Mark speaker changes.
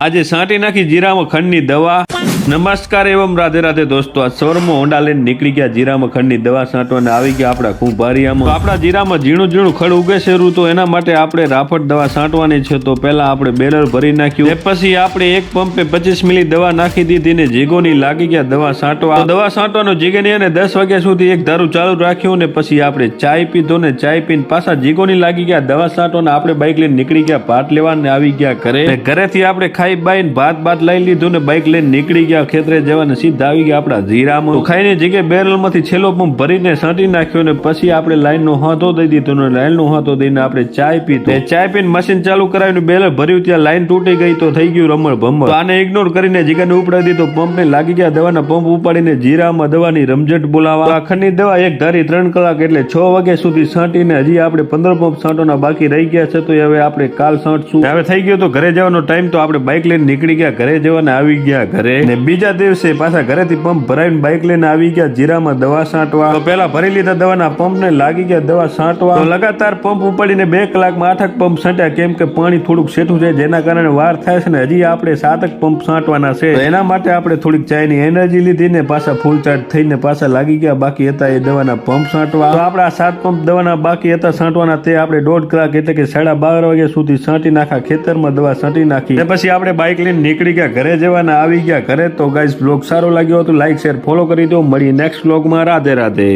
Speaker 1: આજે સાંટી નાખી જીરામાં ખંડની દવા। નમસ્કાર એવમ રાધે રાધે દોસ્તો, આ સવારમાં હોન્ડા લઈને નીકળી ગયા જીરામાં ખંડની દવા છાંટવાને આવી ગયા આપણા કુંભારિયામાં। આપણા જીરામાં ઝીણું ઝીણું ખડ ઉગે છે તો એના માટે આપણે રાફટ દવા છાંટવાની છે। તો પહેલા આપણે બેરલ ભરી નાખ્યું, પછી આપણે એક પંપે 25 મિલી દવા નાખી દીધી ને જીગોની લાગી ગયા દવા છાંટવા। દવા છાંટવાનો જીગોની અને 10 વાગ્યા સુધી એક ધારું ચાલુ રાખ્યું ને પછી આપણે ચાય પીધો ને ચાય પીને પાછા જીગોની લાગી ગયા દવા છાંટવાને આપણે બાઇક લઈને નીકળી ગયા ભાત લેવા ને આવી ગયા ઘરે। ઘરેથી આપણે ખાઈ બાઈને ભાત લઈ લીધું ને બાઇક લઈને નીકળી ગયા ખેતરે જવાને સીધા આવી ગયા આપણા જીરામાં। ખાઈને જગ્યાએ બેરલ માંથી છેલ્લો પંપ ભરીને છાંટી નાખ્યો ને પછી આપણે લાઈન નો હાથો દઈ દીધો ને લાઈન નો હાથો દઈને આપણે ચાય પીધો। ચાય પીને મશીન ચાલુ કરાવીને બેરલ ભર્યું, ત્યાં લાઈન તૂટી ગઈ તો થઈ ગયું રમણ ભમર। આને ઇગ્નોર કરીને જીગાને ઉપડાવી દીધો, પંપ ને લાગી ગયા દવાના પંપ ઉપાડીને જીરામાં દવાની રમઝટ બોલાવા। આખરની દવા એક ધારી 3 કલાક એટલે 6 વાગ્યા સુધી છાંટીને હજી આપણે 15 પંપ છાંટવાના બાકી રહી ગયા છે, તો હવે આપણે કાલ છાંટશું। હવે થઈ ગયો તો ઘરે જવાનો ટાઈમ, તો આપણે બાઇક લઈને નીકળી ગયા ઘરે જવાને આવી ગયા ઘરે ને બીજા દિવસે પાછા ઘરેથી પંપ ભરાવીને બાઇક લઈને આવી ગયા જીરામાં દવા છાંટવા। તો પેલા ભરી લીધા દવાના પંપ ને લાગી ગયા દવા છાંટવા। તો લગાતાર પંપ ઉપાડીને 2 કલાકમાં 8 પંપ છાંટ્યા, કેમ કે પાણી થોડુંક સેઠું છે જેના કારણે વાર થાય છે ને હજી આપણે 7 પંપ છાંટવાના છે। તો એના માટે આપણે થોડીક ચાયની એનર્જી લીધી ને પાછા ફૂલ ચાર્જ થઈને પાછા લાગી ગયા બાકી હતા એ દવાના પંપ છાંટવા। તો આપણા 7 પંપ દવાના બાકી હતા છાંટવાના, તે આપણે 1.5 કલાક એટલે કે 12:30 વાગ્યા સુધી છાંટી નાખા ખેતરમાં દવા છાંટી નાખી પછી આપણે બાઇક લઈને નીકળી ગયા ઘરે જવાના આવી ગયા ઘરે। તો ગાઈસ બ્લોગ સારો લાગ્યો તો લાઈક શેર ફોલો કરી દો, મળી નેક્સ્ટ બ્લોગમાં। રાધે રાધે।